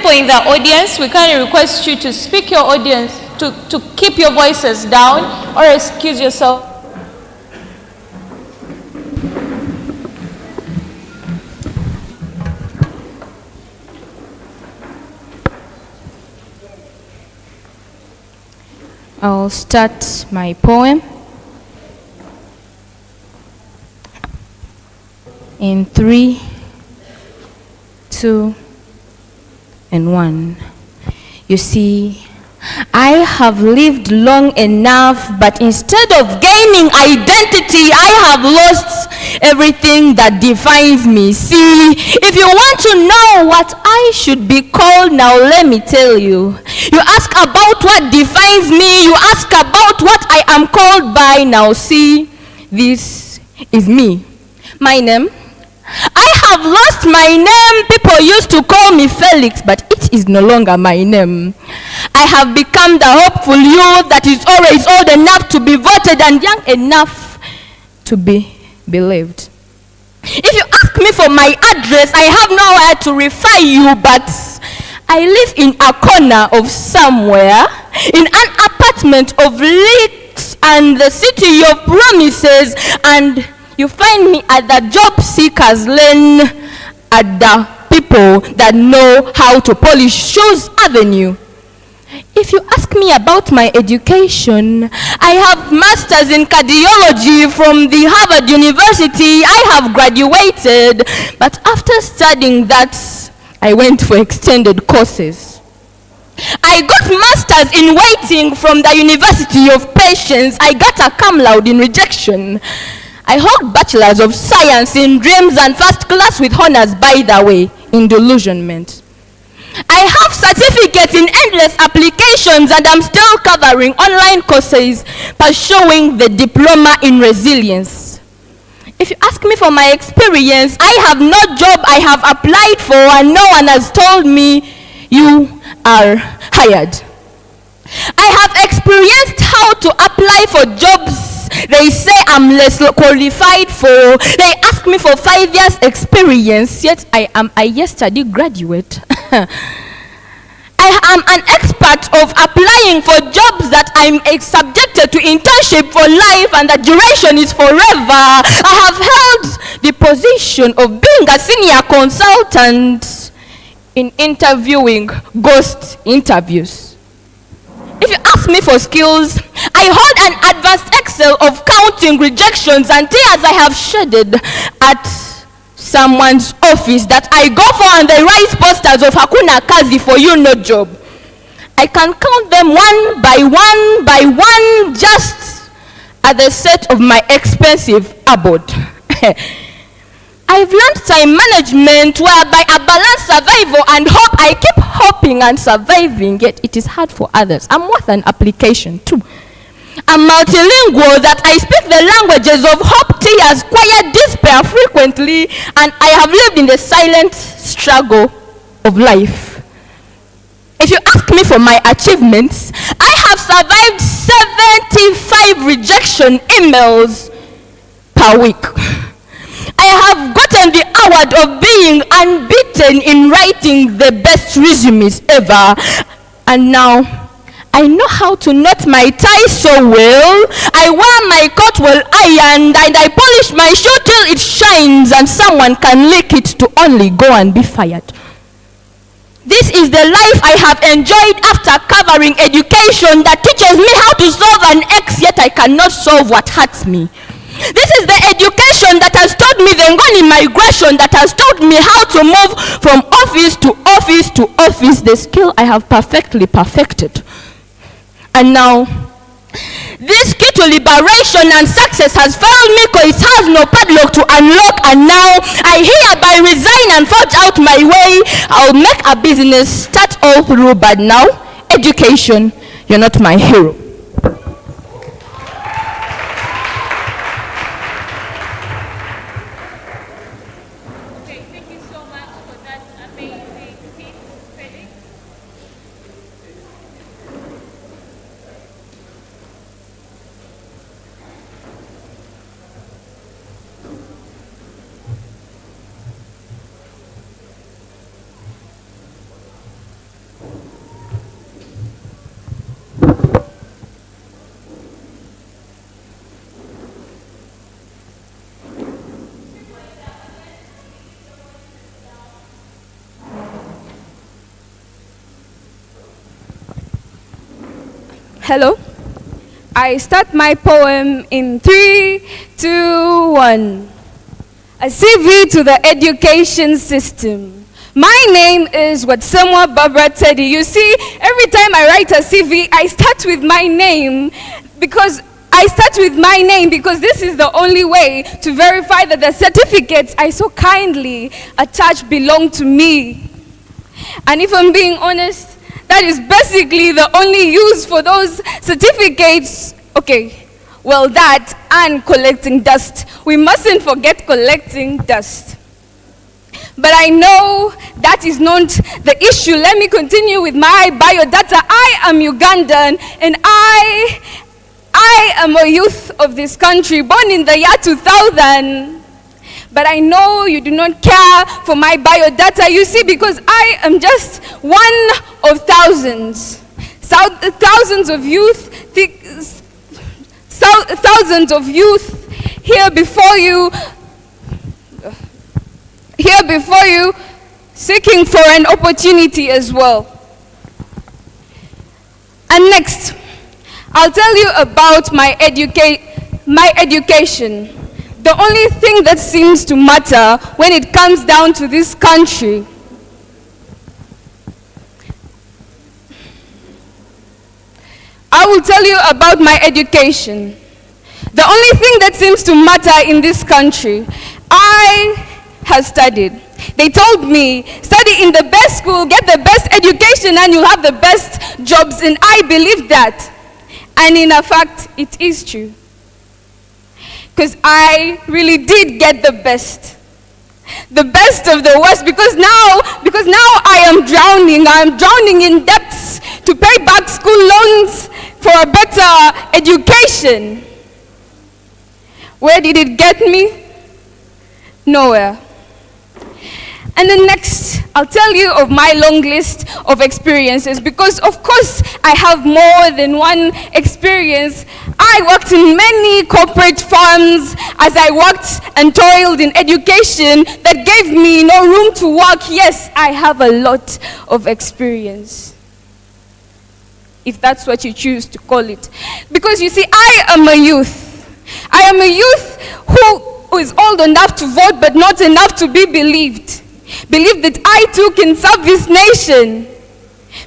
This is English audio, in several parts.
people in the audience, we kindly request you to speak your audience, to keep your voices down or excuse yourself. I'll start my poem in 3, 2, and 1. You see, I have lived long enough, but instead of gaining identity, I have lost everything that defines me. See, if you want to know what I should be called, now let me tell you. You ask about what defines me, you ask about what I am called by. Now see, this is me. My name? I have lost my name. People used to call me Felix, but it is no longer my name. I have become the hopeful youth that is always old enough to be voted and young enough to be believed. If you ask me for my address, I have nowhere to refer you, but I live in a corner of somewhere, in an apartment of leaks and the city of promises, and you find me at the job seekers lane, at the people that know how to polish shoes avenue. If you ask me about my education, I have masters in cardiology from the Harvard University. I have graduated, but after studying that, I went for extended courses. I got masters in waiting from the University of Patience. I got a cum laude in rejection. I hold bachelors of science in dreams and first class with honors, by the way, in delusionment. I have certificates in endless applications, and I'm still covering online courses, pursuing the diploma in resilience. If you ask me for my experience, I have no job I have applied for, and no one has told me you are hired. I have experienced how to apply for jobs they say I'm less qualified for. They ask me for 5 years experience, yet I am a yesterday graduate. I am an expert of applying for jobs that I'm subjected to internship for life, and the duration is forever. I have held the position of being a senior consultant in interviewing ghost interviews. If you ask me for skills, I hold an advanced Excel of counting rejections and tears I have shedded at someone's office that I go for, and they write posters of Hakuna Kazi for you, no job. I can count them one by one, just at the set of my expensive abode. I've learned time management, whereby I balance survival and hope. I keep hoping and surviving, yet it is hard for others. I'm worth an application too. I'm multilingual, that I speak the languages of hope, tears, quiet despair frequently, and I have lived in the silent struggle of life. If you ask me for my achievements, I have survived 75 rejection emails per week. I have gotten the award of being unbeaten in writing the best resumes ever. And now, I know how to knot my tie so well. I wear my coat well ironed, and I polish my shoe till it shines, and someone can lick it to only go and be fired. This is the life I have enjoyed after covering education that teaches me how to solve an X, yet I cannot solve what hurts me. This is the education that has taught me the Ngoni migration, that has taught me how to move from office to office to office, the skill I have perfectly perfected. And now, this key to liberation and success has failed me because it has no padlock to unlock, and now I hereby resign and forge out my way. I'll make a business, start all through, but now, education, you're not my hero. Hello. I start my poem in 3, 2, 1. A CV to the education system. My name is Watsamwa Barbara Teddy. You see, every time I write a CV, I start with my name because this is the only way to verify that the certificates I so kindly attach belong to me. And if I'm being honest, that is basically the only use for those certificates. Okay, well, that and collecting dust. We mustn't forget collecting dust. But I know that is not the issue. Let me continue with my biodata. I am Ugandan, and I am a youth of this country, born in the year 2000. But I know you do not care for my biodata, you see, because I am just one of thousands. Thousands of youth here before you, seeking for an opportunity as well. And next, I'll tell you about my education. The only thing that seems to matter when it comes down to this country. I will tell you about my education. The only thing that seems to matter in this country. I have studied. They told me, study in the best school, get the best education, and you'll have the best jobs. And I believe that. And in fact, it is true. Because I really did get the best of the worst, because now I am drowning in debts to pay back school loans for a better education. Where did it get me? Nowhere. And then next, I'll tell you of my long list of experiences, because of course I have more than one experience. I worked in many corporate firms as I worked and toiled in education that gave me no room to work. Yes, I have a lot of experience, if that's what you choose to call it. Because you see, I am a youth. I am a youth who is old enough to vote but not enough to be believed. Believe that I too can serve this nation.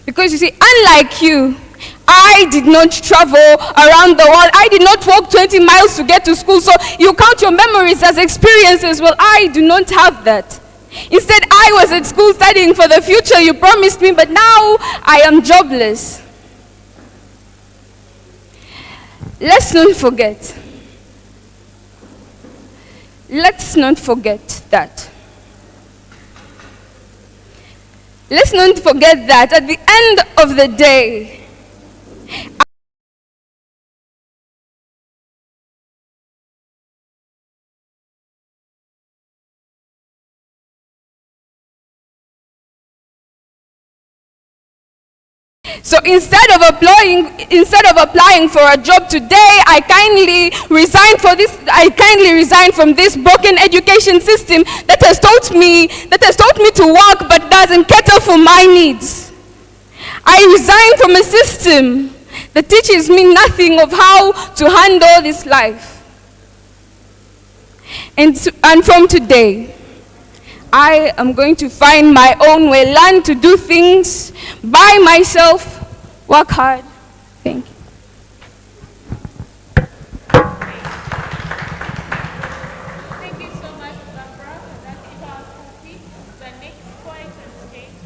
Because you see, unlike you, I did not travel around the world. I did not walk 20 miles to get to school. So you count your memories as experiences. Well, I do not have that. Instead, I was at school studying for the future you promised me, but now I am jobless. Let's not forget. Let's not forget that. Let's not forget that at the end of the day, so instead of applying for a job today, I kindly resigned from this broken education system that has taught me to work but doesn't cater for my needs. I resigned from a system that teaches me nothing of how to handle this life. And from today, I am going to find my own way, learn to do things by myself, work hard. Thank you. Thank you so much, Barbara, for that powerful speech. The next point on stage.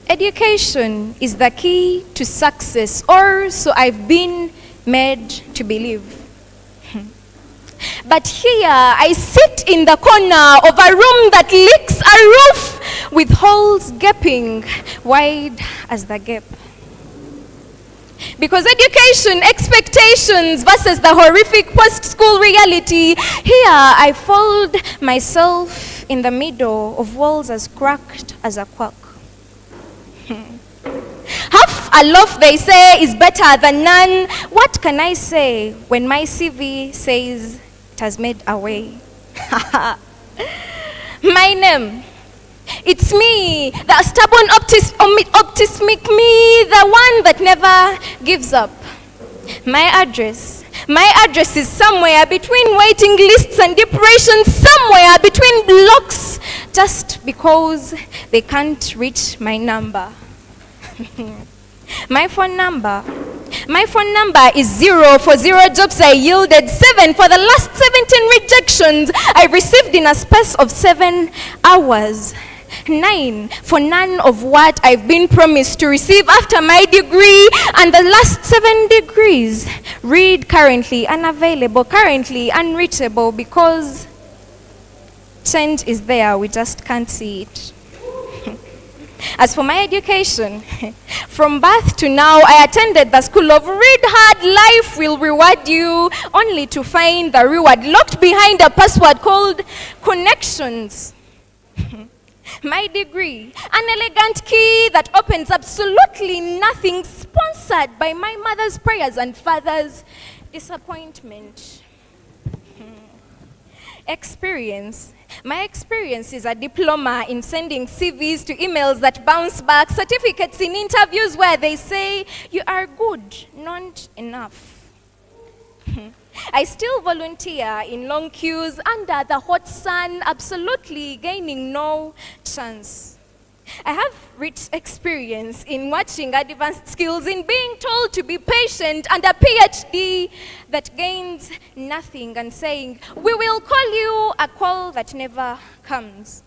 Education is the key to success, or so I've been made to believe. But here I sit in the corner of a room that leaks a roof with holes gaping wide as the gap. Because education expectations versus the horrific post-school reality, here I fold myself in the middle of walls as cracked as a quack. Half a loaf, they say, is better than none. What can I say when my CV says it has made a way? My name, it's me, the stubborn optimistic me, the one that never gives up. My address is somewhere between waiting lists and depression, somewhere between blocks, just because they can't reach my number. My phone number is 0 for 0 jobs I yielded, 7 for the last 17 rejections I received in a space of 7 hours, 9 for none of what I've been promised to receive after my degree, and the last 7 degrees read currently unavailable, currently unreachable, because change is there, we just can't see it. As for my education, from birth to now, I attended the school of read hard, life will reward you, only to find the reward locked behind a password called connections. My degree, an elegant key that opens absolutely nothing, sponsored by my mother's prayers and father's disappointment. Experience. My experience is a diploma in sending CVs to emails that bounce back, certificates in interviews where they say, you are good, not enough. I still volunteer in long queues under the hot sun, absolutely gaining no chance. I have rich experience in watching advanced skills, in being told to be patient, and a PhD that gains nothing, and saying, we will call you, a call that never comes.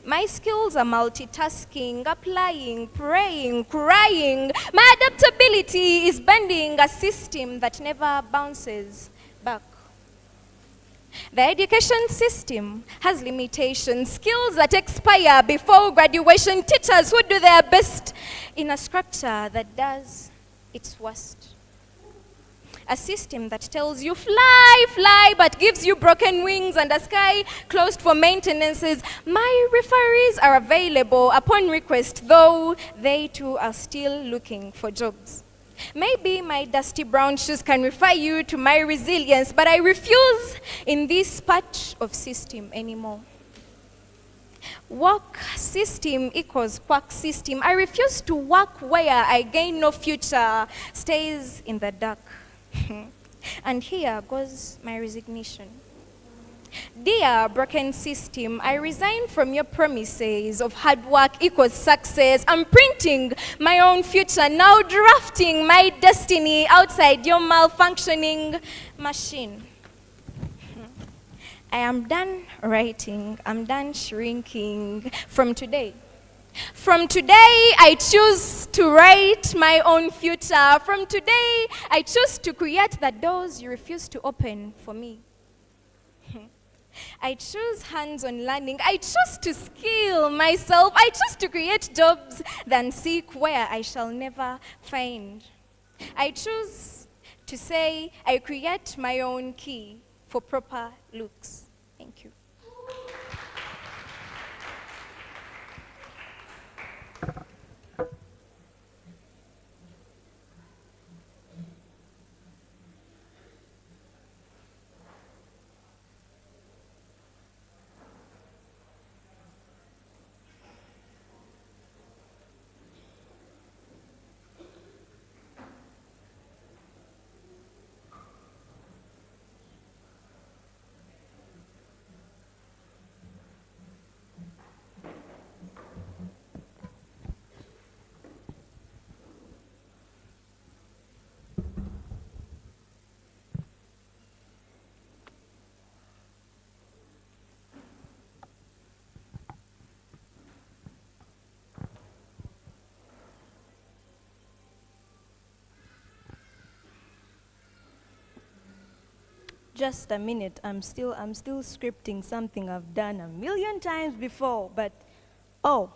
My skills are multitasking, applying, praying, crying. My adaptability is bending a system that never bounces back. The education system has limitations, skills that expire before graduation, teachers who do their best in a structure that does its worst. A system that tells you fly, fly, but gives you broken wings and a sky closed for maintenances. My referees are available upon request, though they too are still looking for jobs. Maybe my dusty brown shoes can refer you to my resilience, but I refuse in this part of system anymore. Work system equals quack system. I refuse to work where I gain no future, stays in the dark. And here goes my resignation. Dear broken system, I resign from your promises of hard work equals success. I'm printing my own future, now drafting my destiny outside your malfunctioning machine. I am done writing, I'm done shrinking. From today, I choose to write my own future. From today, I choose to create the doors you refuse to open for me. I choose hands-on learning. I choose to skill myself. I choose to create jobs than seek where I shall never find. I choose to say I create my own key for proper looks. Thank you. Just a minute. I'm still scripting something I've done a million times before, but oh.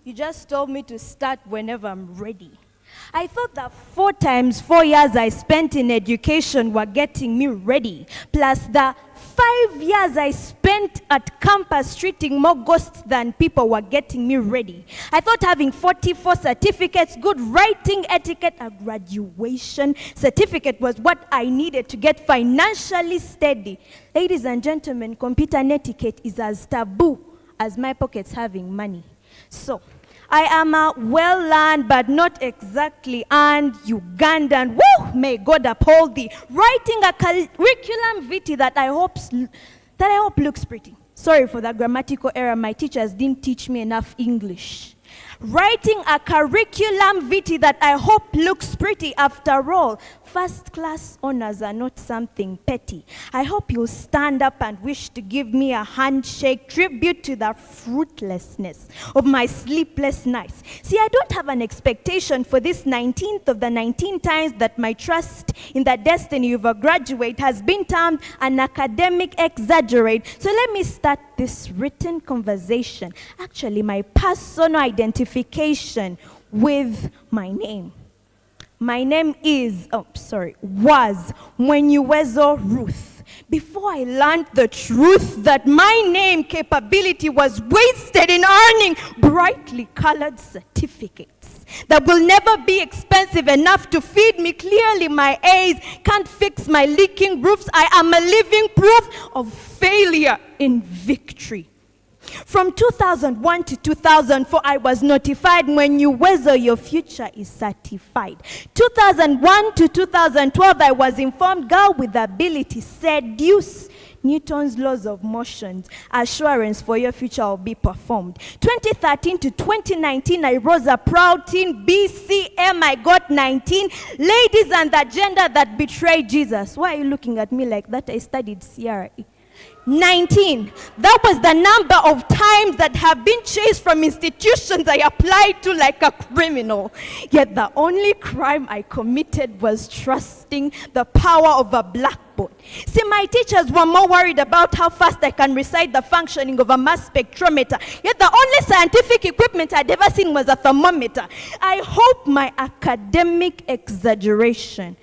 You just told me to start whenever I'm ready. I thought that 4 times 4 years I spent in education were getting me ready, plus the 5 years I spent at campus treating more ghosts than people were getting me ready. I thought having 44 certificates, good writing etiquette, a graduation certificate was what I needed to get financially steady. Ladies and gentlemen, computer etiquette is as taboo as my pockets having money. So, I am a well-learned but not exactly earned Ugandan. Woo! May God uphold thee. Writing a curriculum vitae that I hope looks pretty. Sorry for that grammatical error. My teachers didn't teach me enough English. Writing a curriculum vitae that I hope looks pretty. After all, first-class honors are not something petty. I hope you'll stand up and wish to give me a handshake, tribute to the fruitlessness of my sleepless nights. See, I don't have an expectation for this 19th of the 19 times that my trust in the destiny of a graduate has been termed an academic exaggerate. So let me start this written conversation, actually my personal identification with my name. My name was Mwenyuwezo Ruth. Before I learned the truth that my name capability was wasted in earning brightly colored certificates that will never be expensive enough to feed me. Clearly my A's can't fix my leaking roofs. I am a living proof of failure in victory. From 2001 to 2004, I was notified when you weather, your future is certified. 2001 to 2012, I was informed, girl with ability, seduce Newton's laws of motions, assurance for your future will be performed. 2013 to 2019, I rose a proud teen, BCM, I got 19. Ladies and the gender that betrayed Jesus. Why are you looking at me like that? I studied CRE. 19. That was the number of times that have been chased from institutions I applied to like a criminal. Yet the only crime I committed was trusting the power of a blackboard. See, my teachers were more worried about how fast I can recite the functioning of a mass spectrometer. Yet the only scientific equipment I'd ever seen was a thermometer. I hope my academic exaggeration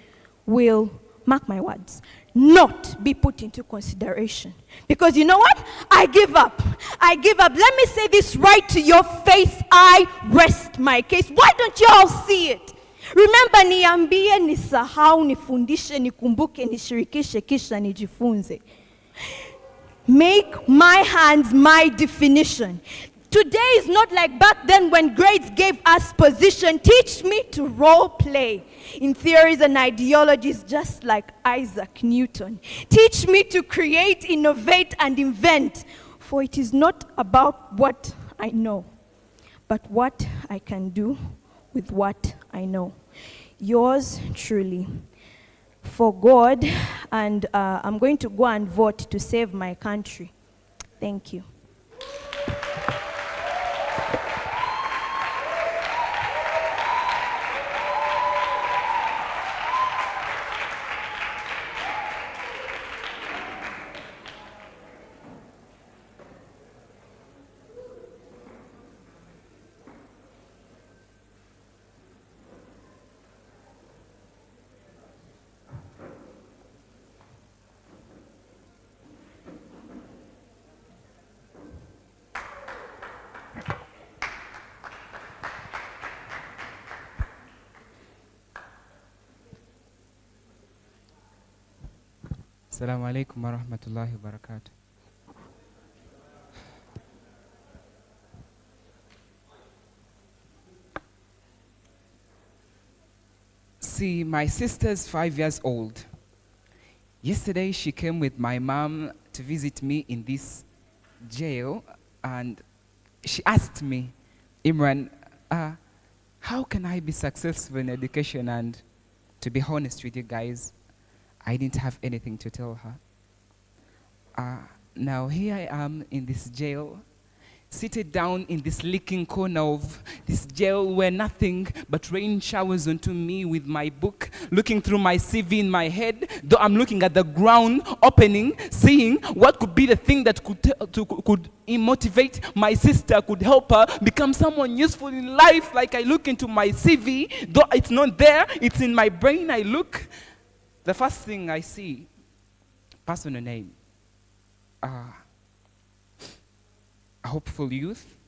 will, mark my words, not be put into consideration. Because you know what? I give up. I give up. Let me say this right to your face. I rest my case. Why don't you all see it? Remember, niambie, nisahau, nifundishe, nikumbuke, nishirikishe, kisha nijifunze. Make my hands my definition. Today is not like back then when grades gave us position. Teach me to role play in theories and ideologies just like Isaac Newton. Teach me to create, innovate, and invent. For it is not about what I know, but what I can do with what I know. Yours truly, for God, and I'm going to go and vote to save my country. Thank you. Assalamu alaikum wa rahmatullahi wa barakatuh. See, my sister's 5 years old. Yesterday she came with my mom to visit me in this jail, and she asked me, Imran, how can I be successful in education? And to be honest with you guys, I didn't have anything to tell her. Now here I am in this jail, seated down in this leaking corner of this jail where nothing but rain showers onto me with my book, looking through my CV in my head, though I'm looking at the ground, opening, seeing what could be the thing that could motivate my sister, could help her become someone useful in life. Like I look into my CV, though it's not there, it's in my brain. I look, the first thing I see, personal name, a hopeful youth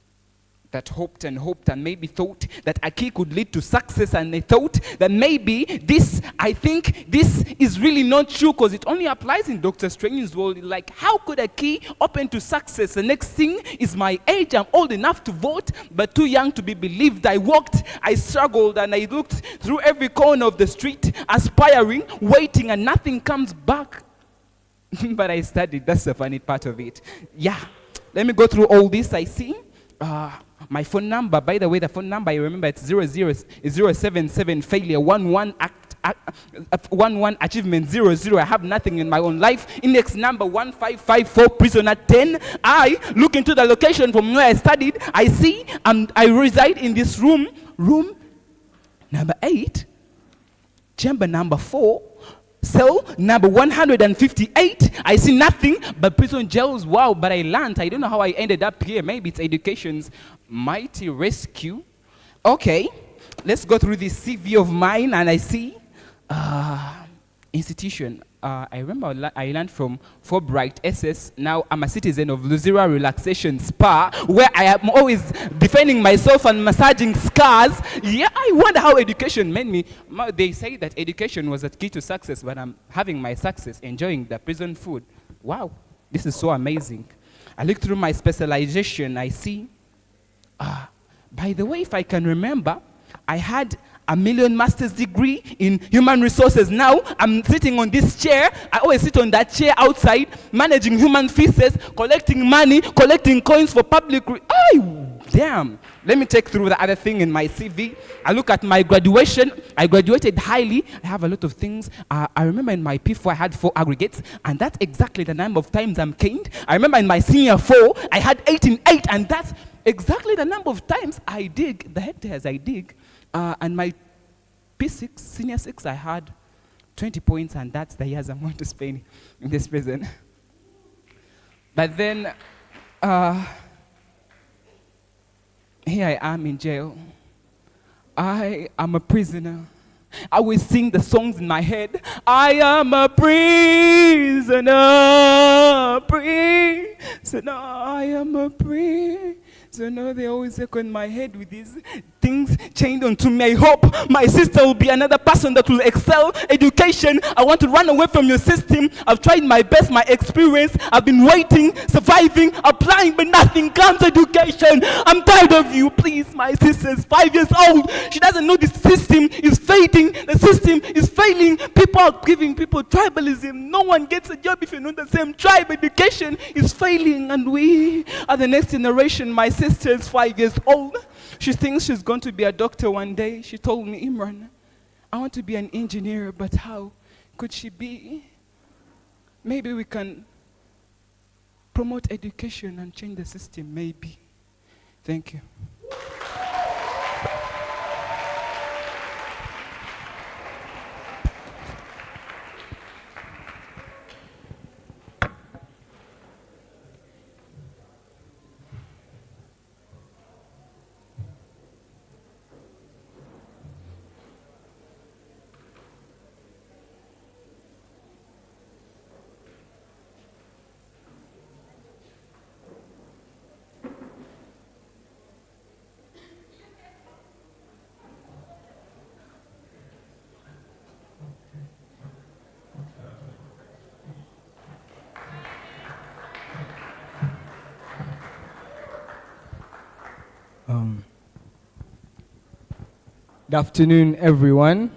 that hoped and maybe thought that a key could lead to success, and they thought that maybe this, I think this is really not true because it only applies in Dr. Strange's world. Like, how could a key open to success? The next thing is my age. I'm old enough to vote, but too young to be believed. I walked, I struggled, and I looked through every corner of the street, aspiring, waiting, and nothing comes back. But I studied. That's the funny part of it. Yeah. Let me go through all this. I see my phone number. By the way, the phone number, I remember it's 077 failure 11 achievement 00. I have nothing in my own life. Index number 1554 prisoner 10. I look into the location from where I studied. I see I reside in this room number 8, chamber number 4. Cell number 158. I see nothing but prison jails. Wow, but I learned. I don't know how I ended up here. Maybe it's education's mighty rescue. Okay, let's go through this CV of mine, and I see institution. I remember I learned from Fulbright SS. Now I'm a citizen of Luzira Relaxation Spa, where I am always defending myself and massaging scars. Yeah, I wonder how education made me. They say that education was the key to success, but I'm having my success enjoying the prison food. Wow, this is so amazing. I look through my specialization. I see, by the way, if I can remember, I had a million master's degree in human resources. Now I'm sitting on this chair. I always sit on that chair outside, managing human feces, collecting money, collecting coins for public. Damn. Let me take through the other thing in my CV. I look at my graduation. I graduated highly. I have a lot of things. I remember in my P4 I had 4 aggregates, and that's exactly the number of times I'm caned. I remember in my senior 4 I had 8 in 8, and that's exactly the number of times I dig, the hectares I dig. And my P6, senior 6, I had 20 points, and that's the years I'm going to spend in this prison. But then, here I am in jail. I am a prisoner. I will sing the songs in my head. I am a prisoner, I am a prisoner. They always echo in my head with these things chained onto me. I hope my sister will be another person that will excel. Education, I want to run away from your system. I've tried my best, my experience. I've been waiting, surviving, applying, but nothing comes. Education, I'm tired of you. Please, my sister's 5 years old. She doesn't know the system is fading. The system is failing. People are giving people tribalism. No one gets a job if you're not the same tribe. Education is failing, and we are the next generation. My sister is 5 years old. She thinks she's going to be a doctor one day. She told me, Imran, I want to be an engineer, but how could she be? Maybe we can promote education and change the system, maybe. Thank you. Good afternoon, everyone.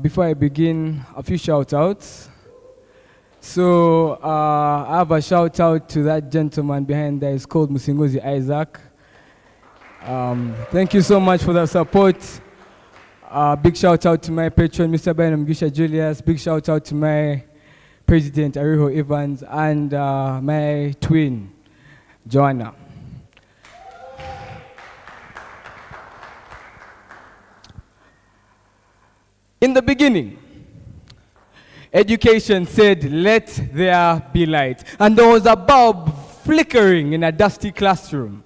Before I begin, a few shout-outs. So I have a shout-out to that gentleman behind there. It's called Musingozi Isaac. Thank you so much for the support. Big shout-out to my patron, Mr. Benham Gisha Julius. Big shout-out to my president, Ariho Evans, and my twin, Joanna. In the beginning, education said, "Let there be light." And there was a bulb flickering in a dusty classroom.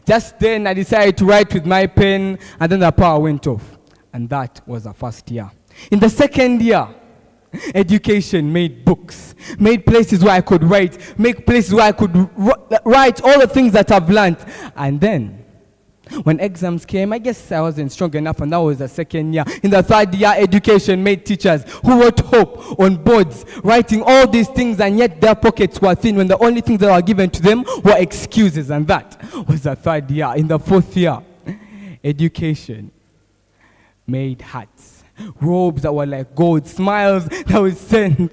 Just then, I decided to write with my pen, and then the power went off. And that was the first year. In the second year, education made books, made places where I could write, make places where I could write all the things that I've learned. And then, when exams came, I guess I wasn't strong enough, and that was the second year. In the third year, education made teachers who wrote hope on boards, writing all these things, and yet their pockets were thin when the only things that were given to them were excuses, and that was the third year. In the fourth year, education made hats, robes that were like gold, smiles that would send,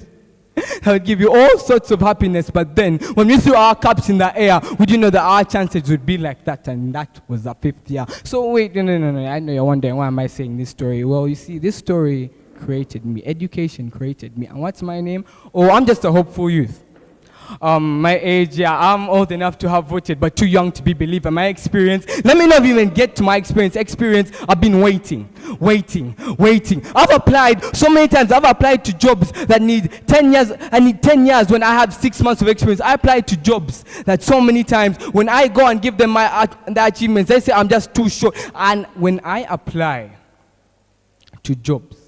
that would give you all sorts of happiness. But then, when we threw our caps in the air, we didn't know that our chances would be like that, and that was the fifth year. So wait, no. I know you're wondering, why am I saying this story? Well, you see, this story created me. Education created me. And what's my name? Oh, I'm just a hopeful youth. My age, yeah, I'm old enough to have voted, but too young to be believer. My experience, let me not even get to my experience. I've been waiting. I've applied so many times. I've applied to jobs that need 10 years. I need 10 years when I have 6 months of experience. I applied to jobs that so many times when I go and give them the achievements, they say I'm just too short. And when I apply to jobs,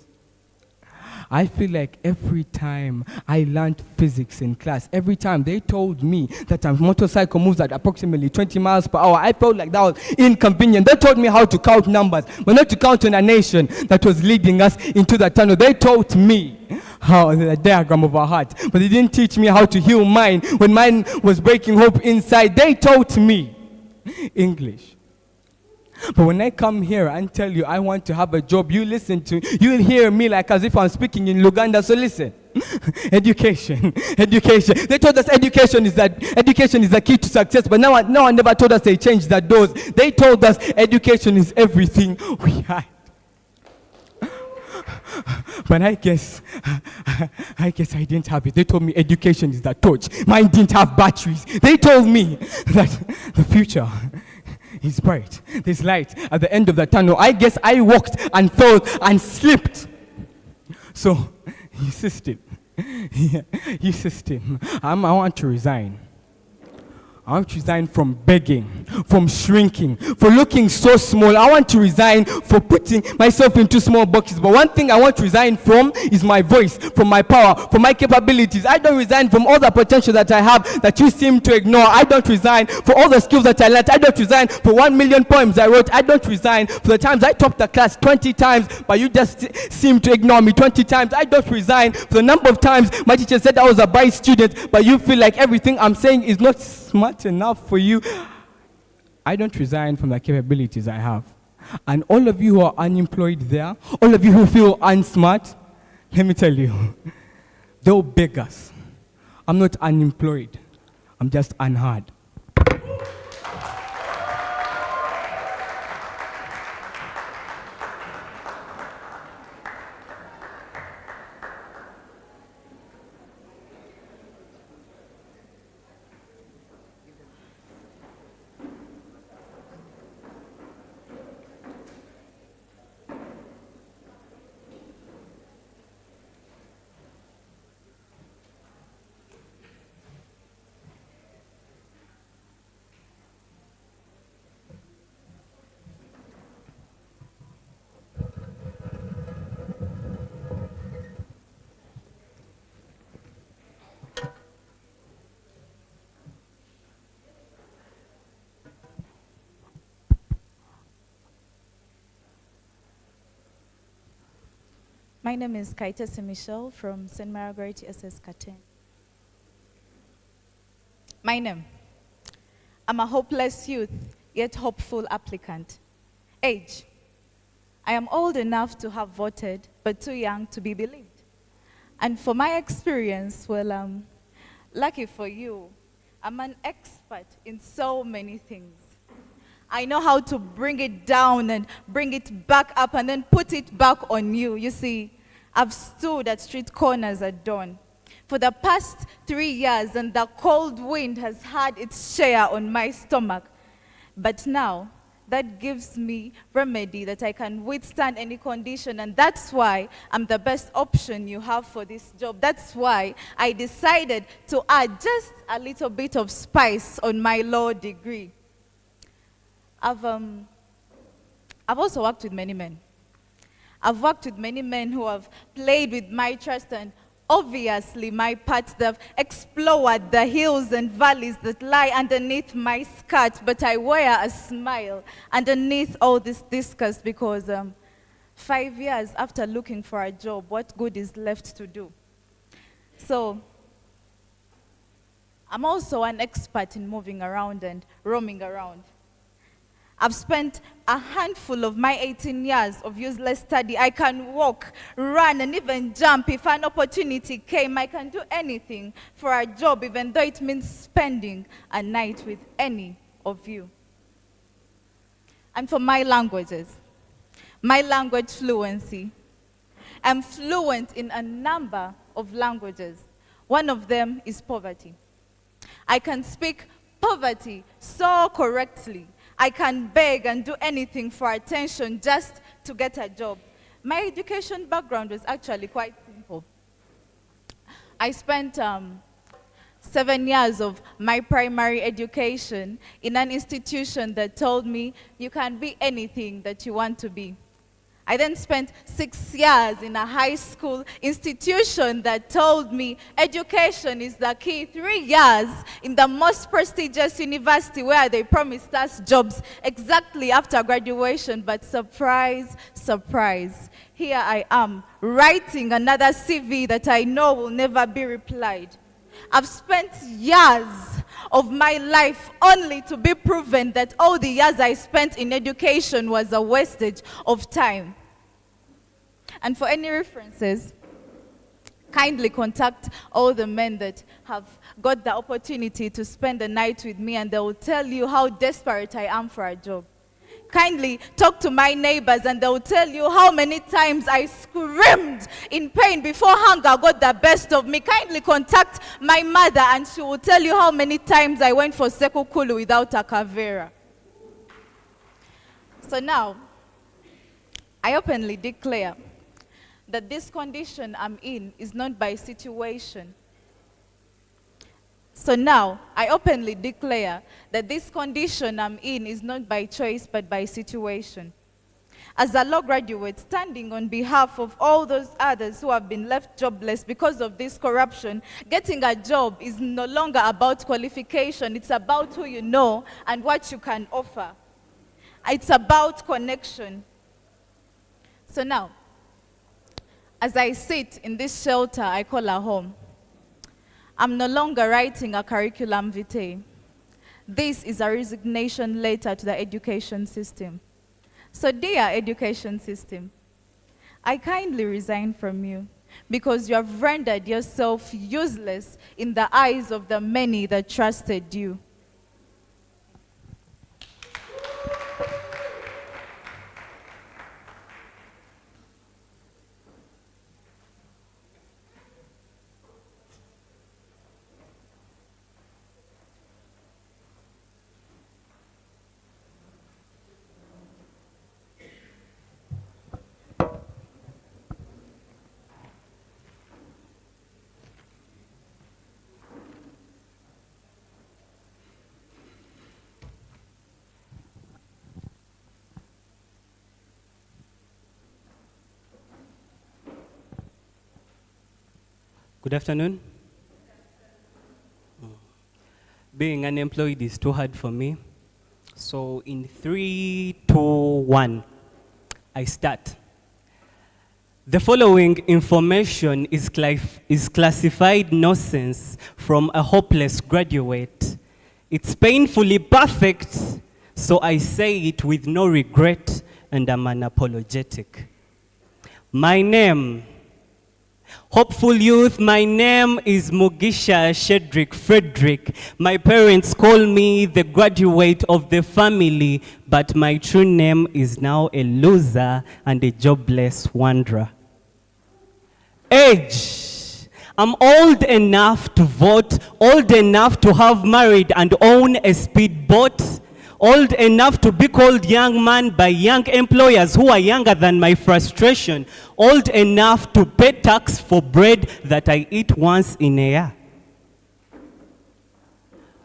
I feel like every time I learned physics in class, every time they told me that a motorcycle moves at approximately 20 miles per hour, I felt like that was inconvenient. They taught me how to count numbers, but not to count on a nation that was leading us into the tunnel. They taught me how the diagram of a heart, but they didn't teach me how to heal mine when mine was breaking hope inside. They taught me English. But when I come here and tell you I want to have a job, you'll hear me like as if I'm speaking in Luganda. So listen, education. They told us education is the key to success, but no one never told us they changed the doors. They told us education is everything we had. But I guess I didn't have it. They told me education is the torch. Mine didn't have batteries. They told me that the future is bright. There's light at the end of the tunnel. I guess I walked and fell and slipped. So, you system, I want to resign. I want to resign from begging, from shrinking, for looking so small. I want to resign for putting myself into small boxes. But one thing I want to resign from is my voice, from my power, from my capabilities. I don't resign from all the potential that I have that you seem to ignore. I don't resign for all the skills that I learned. I don't resign for 1 million poems I wrote. I don't resign for the times I topped the class 20 times, but you just seem to ignore me 20 times. I don't resign for the number of times my teacher said I was a bright student, but you feel like everything I'm saying is not smart enough for you. I don't resign from the capabilities I have. And all of you who are unemployed there, all of you who feel unsmart, let me tell you, they'll beg us. I'm not unemployed. I'm just unheard. My name is Kaitese Michelle from St. Margaret SS Katen. My name, I'm a hopeless youth, yet hopeful applicant. Age, I am old enough to have voted, but too young to be believed. And for my experience, well, lucky for you, I'm an expert in so many things. I know how to bring it down and bring it back up and then put it back on you. You see, I've stood at street corners at dawn, for the past 3 years, and the cold wind has had its share on my stomach. But now, that gives me remedy that I can withstand any condition, and that's why I'm the best option you have for this job. That's why I decided to add just a little bit of spice on my law degree. I've also worked with many men. I've worked with many men who have played with my trust and obviously my parts. They've explored the hills and valleys that lie underneath my skirt, but I wear a smile underneath all this disgust because 5 years after looking for a job, what good is left to do? So I'm also an expert in moving around and roaming around. I've spent a handful of my 18 years of useless study. I can walk, run, and even jump if an opportunity came. I can do anything for a job, even though it means spending a night with any of you. And for my languages, my language fluency, I'm fluent in a number of languages. One of them is poverty. I can speak poverty so correctly. I can beg and do anything for attention just to get a job. My education background was actually quite simple. I spent 7 years of my primary education in an institution that told me you can be anything that you want to be. I then spent 6 years in a high school institution that told me education is the key. 3 years in the most prestigious university where they promised us jobs exactly after graduation. But surprise, surprise, here I am writing another CV that I know will never be replied. I've spent years of my life only to be proven that all the years I spent in education was a wastage of time. And for any references, kindly contact all the men that have got the opportunity to spend the night with me, and they will tell you how desperate I am for a job. Kindly talk to my neighbors and they will tell you how many times I screamed in pain before hunger got the best of me. Kindly contact my mother and she will tell you how many times I went for sekukulu without a kavera. So now, I openly declare that this condition I'm in is not by situation. So now, I openly declare that this condition I'm in is not by choice, but by situation. As a law graduate, standing on behalf of all those others who have been left jobless because of this corruption, getting a job is no longer about qualification. It's about who you know and what you can offer. It's about connection. So now, as I sit in this shelter I call a home, I'm no longer writing a curriculum vitae. This is a resignation letter to the education system. So dear education system, I kindly resign from you because you have rendered yourself useless in the eyes of the many that trusted you. Good afternoon. Being unemployed is too hard for me. So in 3, 2, 1, I start. The following information is classified nonsense from a hopeless graduate. It's painfully perfect, so I say it with no regret and I'm unapologetic. My name, hopeful youth, my name is Mugisha Shedrick Frederick. My parents call me the graduate of the family, but my true name is now a loser and a jobless wanderer. Age, I'm old enough to vote, old enough to have married and own a speedboat, old enough to be called young man by young employers who are younger than my frustration, old enough to pay tax for bread that I eat once in a year.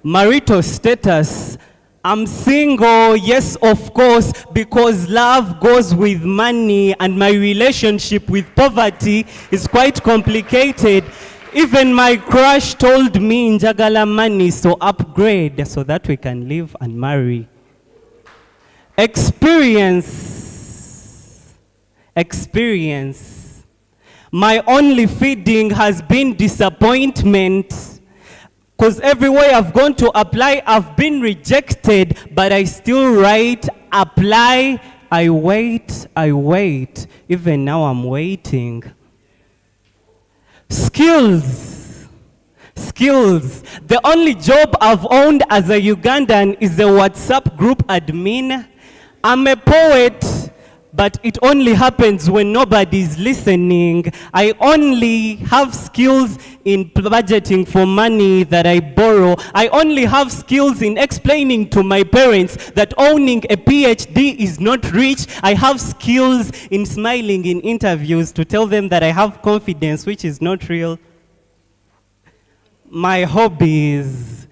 Marital status, I'm single, yes, of course, because love goes with money and my relationship with poverty is quite complicated. Even my crush told me, njagala money, so upgrade so that we can live and marry. Experience. My only feeding has been disappointment. Because everywhere I've gone to apply, I've been rejected, but I still write, apply, I wait. Even now I'm waiting. Skills. The only job I've owned as a Ugandan is a WhatsApp group admin. I'm a poet, but it only happens when nobody's listening. I only have skills in budgeting for money that I borrow. I only have skills in explaining to my parents that owning a PhD is not rich. I have skills in smiling in interviews to tell them that I have confidence, which is not real. My hobbies.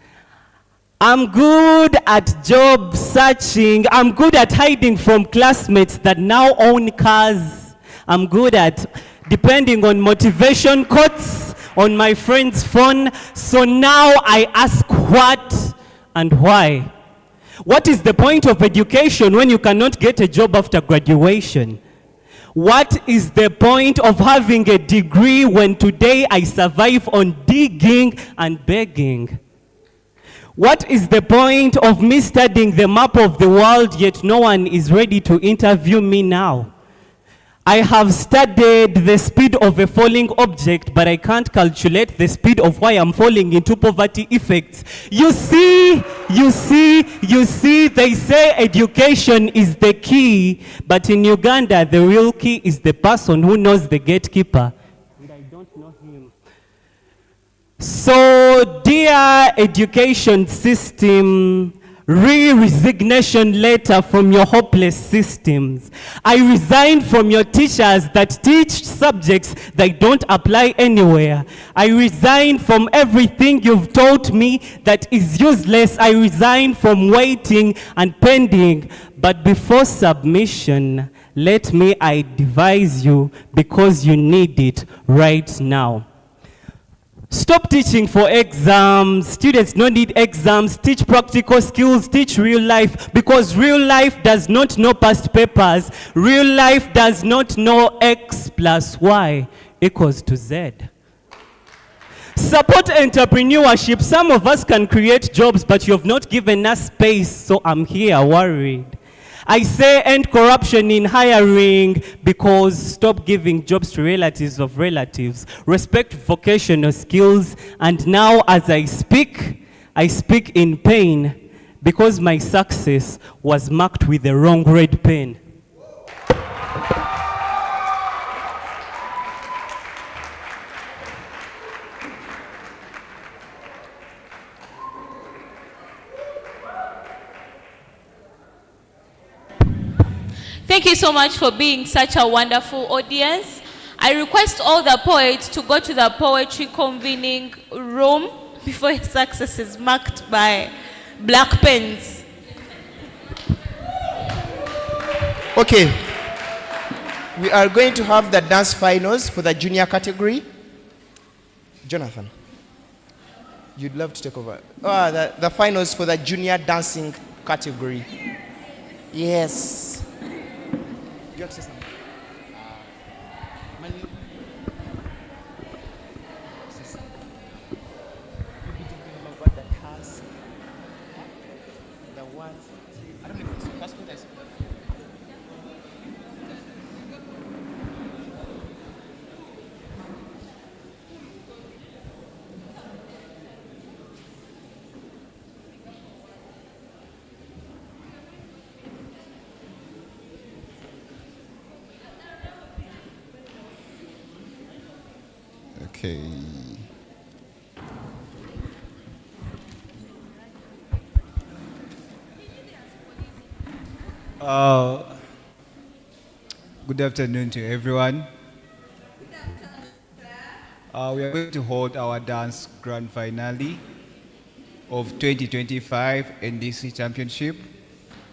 I'm good at job searching. I'm good at hiding from classmates that now own cars. I'm good at depending on motivation quotes on my friend's phone. So now I ask what and why. What is the point of education when you cannot get a job after graduation? What is the point of having a degree when today I survive on digging and begging? What is the point of me studying the map of the world, yet no one is ready to interview me now? I have studied the speed of a falling object, but I can't calculate the speed of why I'm falling into poverty effects. You see, they say education is the key, but in Uganda, the real key is the person who knows the gatekeeper. And I don't know him. So, dear education system, resignation letter from your hopeless systems. I resign from your teachers that teach subjects that don't apply anywhere. I resign from everything you've taught me that is useless. I resign from waiting and pending. But before submission, let me advise you because you need it right now. Stop teaching for exams. Students don't need exams. Teach practical skills. Teach real life, because real life does not know past papers. Real life does not know X plus Y equals to Z. Support entrepreneurship. Some of us can create jobs, but you have not given us space, so I'm here worried. I say end corruption in hiring because stop giving jobs to relatives of relatives. Respect vocational skills. And now as I speak in pain because my success was marked with the wrong red pen. Thank you so much for being such a wonderful audience. I request all the poets to go to the poetry convening room before your success is marked by black pens. Okay. We are going to have the dance finals for the junior category. Jonathan, you'd love to take over. The finals for the junior dancing category. Yes. You have to say something. Okay. Good afternoon to everyone. We are going to hold our dance grand finale of 2025 NDC Championship.